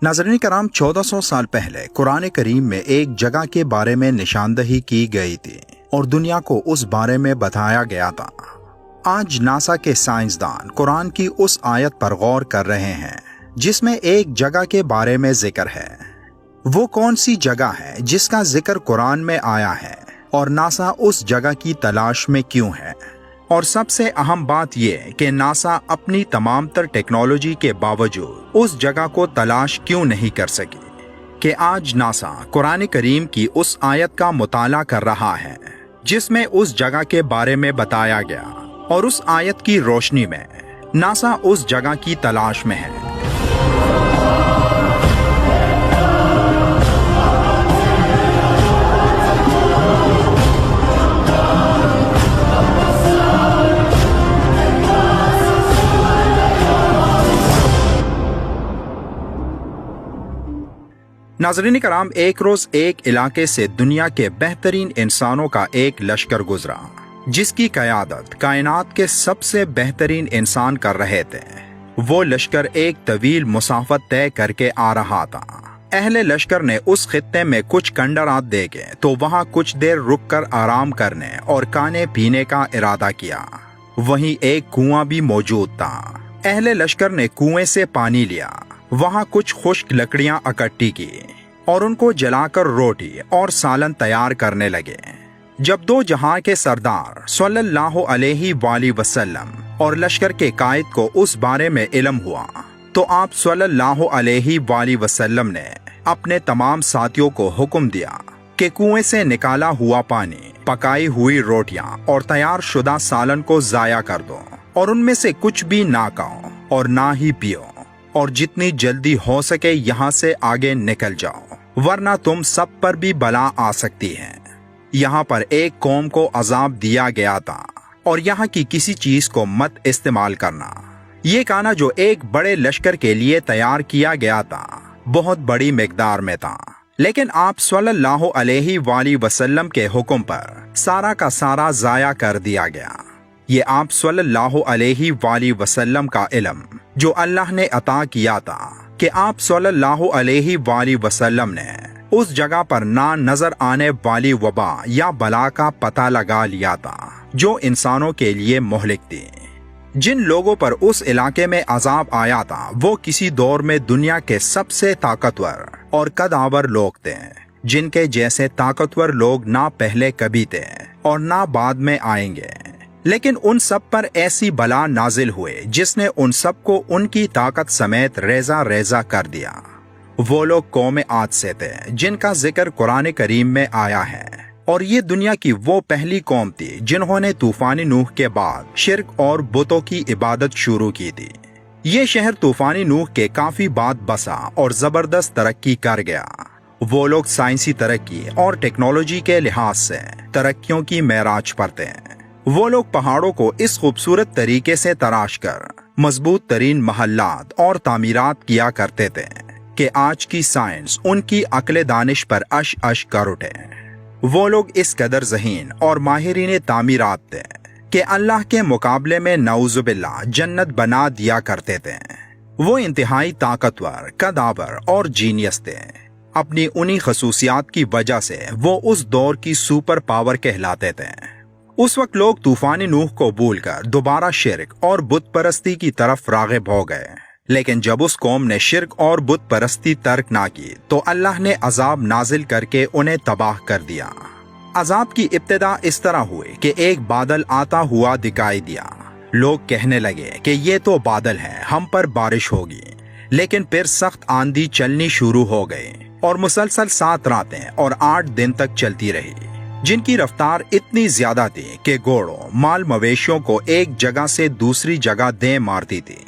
नाज़रीन करام, 1400 साल पहले कुरान करीम में एक जगह के बारे में निशानदही की गई थी और दुनिया को उस बारे में बताया गया था। आज नासा के साइंसदान कुरान की उस आयत पर गौर कर रहे हैं जिसमें एक जगह के बारे में जिक्र है। वो कौन सी जगह है जिसका जिक्र कुरान में आया है और नासा उस जगह की तलाश में क्यों है? और सबसे अहम बात यह कि नासा अपनी तमाम तर टेक्नोलॉजी के बावजूद उस जगह को तलाश क्यों नहीं कर सकी कि आज नासा कुरान करीम की उस आयत का मुताला कर रहा है जिसमें उस जगह के बारे में बताया गया और उस आयत की रोशनी में नासा उस जगह की तलाश में है। नाज़रीन कराम, एक रोज एक इलाके से दुनिया के बेहतरीन इंसानों का एक लश्कर गुजरा जिसकी क़यादत कायनात के सबसे बेहतरीन इंसान कर रहे थे। वो लश्कर एक तवील मुसाफत तय करके आ रहा था। अहले लश्कर ने उस खित्ते में कुछ खंडरात देखे तो वहाँ कुछ देर रुककर आराम करने और खाने पीने का इरादा किया। वहीं एक कुआं भी मौजूद था। अहले लश्कर ने कुएं से पानी लिया, वहाँ कुछ खुश्क लकड़ियां इकट्ठी की और उनको जलाकर रोटी और सालन तैयार करने लगे। जब दो जहां के सरदार सल्लल्लाहु अलैहि वसल्लम और लश्कर के कायद को उस बारे में इल्म हुआ तो आप सल्लल्लाहु अलैहि वसल्लम ने अपने तमाम साथियों को हुक्म दिया कि कुएं से निकाला हुआ पानी, पकाई हुई रोटियां और तैयार शुदा सालन को जाया कर दो और उनमें से कुछ भी ना खाओ और ना ही पियो और जितनी जल्दी हो सके यहाँ से आगे निकल जाओ, वरना तुम सब पर भी बला आ सकती है। यहाँ पर एक कौम को अजाब दिया गया था और यहाँ की किसी चीज को मत इस्तेमाल करना। ये खाना जो एक बड़े लश्कर के लिए तैयार किया गया था बहुत बड़ी मिकदार में था, लेकिन आप सल्लल्लाहु अलैहि वसल्लम के हुक्म पर सारा का सारा जाया कर दिया गया। ये आप सल्लल्लाहु अलैहि वसल्लम का इल्म जो अल्लाह ने अता किया था कि आप सल्लल्लाहु अलैहि वसल्लम ने उस जगह पर ना नजर आने वाली वबा या बला का पता लगा लिया था जो इंसानों के लिए मोहलिक थी। जिन लोगों पर उस इलाके में अजाब आया था वो किसी दौर में दुनिया के सबसे ताकतवर और कदावर लोग थे, जिनके जैसे ताकतवर लोग ना पहले कभी थे और ना बाद में आएंगे। लेकिन उन सब पर ऐसी बला नाजिल हुए जिसने उन सब को उनकी ताकत समेत रेजा रेजा कर दिया। वो लोग कौम आद से थे जिनका जिक्र कुरान करीम में आया है और ये दुनिया की वो पहली कौम थी जिन्होंने तूफानी नूह के बाद शिर्क और बुतों की इबादत शुरू की थी। ये शहर तूफानी नूह के काफी बाद बसा और जबरदस्त तरक्की कर गया। वो लोग साइंसी तरक्की और टेक्नोलॉजी के लिहाज से तरक्कियों की मेराज पर थे। वो लोग पहाड़ों को इस खूबसूरत तरीके से तराश कर मजबूत तरीन महल्लात और तामीरात किया करते थे कि आज की साइंस उनकी अक्ल दानिश पर अश अश कर उठे। वो लोग इस कदर ज़हीन और माहिरीन तामीरात थे कि अल्लाह के मुकाबले में नऊजुबिल्लाह जन्नत बना दिया करते थे। वो इंतहाई ताकतवर, कदावर और जीनियस थे। अपनी उन्हीं खसूसियात की वजह से वो उस दौर की सुपर पावर कहलाते थे। उस वक्त लोग तूफानी नूह को भूलकर दोबारा शिर्क और बुत परस्ती की तरफ राग़िब हो गए। लेकिन जब उस कौम ने शिर्क और बुत परस्ती तर्क ना की तो अल्लाह ने अजाब नाजिल करके उन्हें तबाह कर दिया। अजाब की इब्तिदा इस तरह हुई कि एक बादल आता हुआ दिखाई दिया। लोग कहने लगे कि ये तो बादल है, हम पर बारिश होगी। लेकिन फिर सख्त आंधी चलनी शुरू हो गई और मुसलसल 7 रातें और 8 दिन तक चलती रही, जिनकी रफ्तार इतनी ज्यादा थी कि घोड़ों, माल मवेशियों को एक जगह से दूसरी जगह दे मारती थी।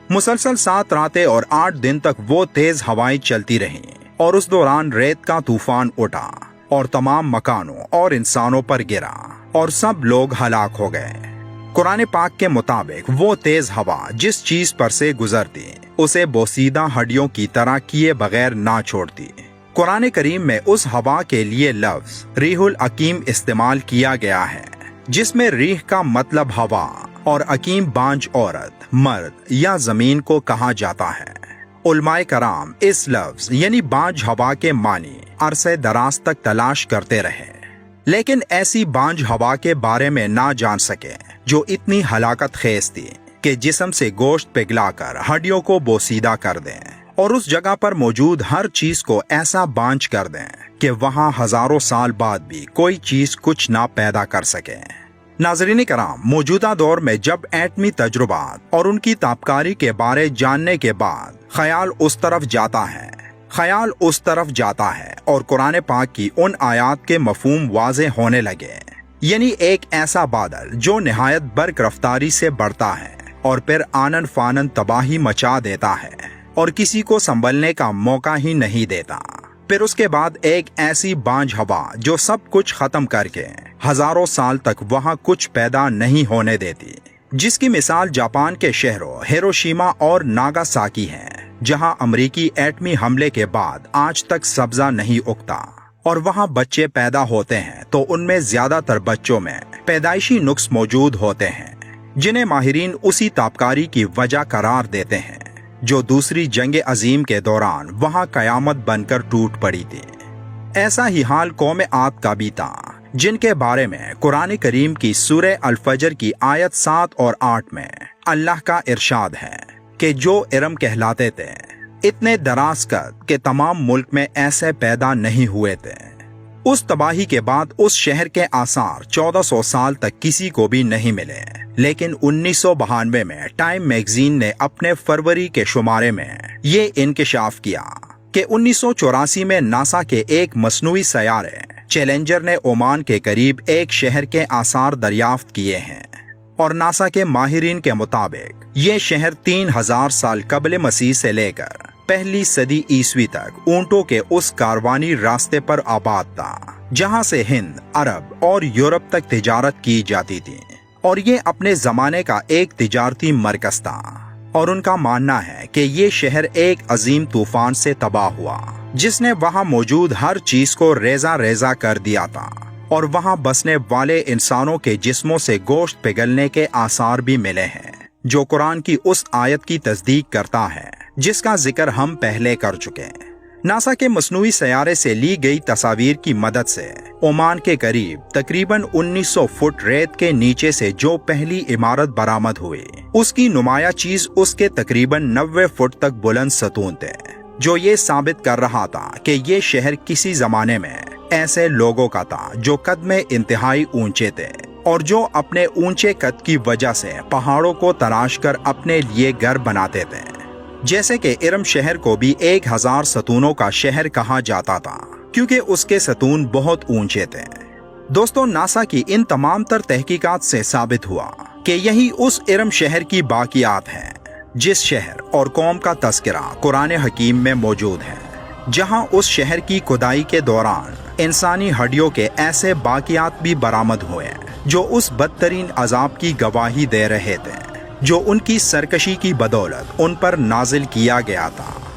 मुसलसल 7 रातें और 8 दिन तक वो तेज हवाएं चलती रहीं और उस दौरान रेत का तूफान उठा और तमाम मकानों और इंसानों पर गिरा और सब लोग हलाक हो गए। कुरान पाक के मुताबिक वो तेज हवा जिस चीज पर से गुजरती उसे बोसीदा हड्डियों की तरह किए बगैर ना छोड़ती। कुरान करीम में उस हवा के लिए लफ्ज रीहुल अकीम इस्तेमाल किया गया है, जिसमें रीह का मतलब हवा और अकीम बांझ औरत, मर्द या जमीन को कहा जाता है। उलमाए कराम इस लफ्ज यानी बांझ हवा के मानी अरसे दराज तक तलाश करते रहे, लेकिन ऐसी बांझ हवा के बारे में ना जान सके जो इतनी हलाकत खेज थी कि जिस्म से गोश्त पिघलाकर हड्डियों को बोसीदा कर दें और उस जगह पर मौजूद हर चीज को ऐसा बांझ कर दें कि वहां हजारों साल बाद भी कोई चीज कुछ ना पैदा कर सके। नाज़रीन कराम, मौजूदा दौर में जब एटमी तजुर्बात और उनकी ताबकारी के बारे जानने के बाद ख्याल उस तरफ जाता है और कुरान पाक की उन आयात के मफहूम वाज़े होने लगे, यानी एक ऐसा बादल जो निहायत बर्क रफ्तारी से बढ़ता है और फिर आनन फानन तबाही मचा देता है और किसी को संभलने का मौका ही नहीं देता। फिर उसके बाद एक ऐसी बांझ हवा जो सब कुछ खत्म करके हजारों साल तक वहां कुछ पैदा नहीं होने देती, जिसकी मिसाल जापान के शहरों हिरोशिमा और नागासाकी है, जहां अमेरिकी एटमी हमले के बाद आज तक सब्जा नहीं उगता और वहां बच्चे पैदा होते हैं तो उनमें ज्यादातर बच्चों में पैदाइशी नुक्स मौजूद होते हैं, जिन्हें माहिरीन उसी ताबकारी की वजह करार देते हैं जो दूसरी जंग अजीम के दौरान वहां कयामत बनकर टूट पड़ी थी। ऐसा ही हाल कौम आद का भी था, जिनके बारे में कुरान करीम की सूरह अल फजर की आयत 7 और 8 में अल्लाह का इरशाद है कि जो इरम कहलाते थे इतने दराज कद के तमाम मुल्क में ऐसे पैदा नहीं हुए थे। उस तबाही के बाद उस शहर के आसार 1400 साल तक किसी को भी नहीं मिले, लेकिन 1992 में टाइम मैगजीन ने अपने फरवरी के शुमारे में ये इंकशाफ किया कि 1984 में नासा के एक मसनूई सयारे चैलेंजर ने ओमान के करीब एक शहर के आसार दरियाफ्त किए हैं और नासा के माहिरीन के मुताबिक ये शहर 3000 साल कबल मसीह से लेकर पहली सदी ईस्वी तक ऊंटों के उस कारवानी रास्ते पर आबाद था जहां से हिंद, अरब और यूरोप तक तिजारत की जाती थी और ये अपने जमाने का एक तिजारती मरकज था। और उनका मानना है कि ये शहर एक अजीम तूफान से तबाह हुआ जिसने वहां मौजूद हर चीज को रेजा रेजा कर दिया था और वहां बसने वाले इंसानों के जिस्मों से गोश्त पिघलने के आसार भी मिले हैं, जो कुरान की उस आयत की तस्दीक करता है जिसका जिक्र हम पहले कर चुके हैं। नासा के मसनूई सयारे से ली गई तस्वीर की मदद से ओमान के करीब तकरीबन 1900 फुट रेत के नीचे से जो पहली इमारत बरामद हुई, उसकी नुमाया चीज उसके तकरीबन 90 फुट तक बुलंद सतून थे, जो ये साबित कर रहा था कि ये शहर किसी जमाने में ऐसे लोगों का था जो कद में इंतहाई ऊंचे थे और जो अपने ऊंचे कद की वजह से पहाड़ों को तराश कर अपने लिए घर बनाते थे। जैसे कि इरम शहर को भी 1000 सतूनों का शहर कहा जाता था क्योंकि उसके सतून बहुत ऊंचे थे। दोस्तों, नासा की इन तमाम तर तहकीकात से साबित हुआ कि यही उस इरम शहर की बाकियात है जिस शहर और कौम का तस्करा कुरान हकीम में मौजूद है, जहां उस शहर की खुदाई के दौरान इंसानी हड्डियों के ऐसे बाकियात भी बरामद हुए जो उस बदतरीन अजाब की गवाही दे रहे थे जो उनकी सरकशी की बदौलत उन पर नाजिल किया गया था।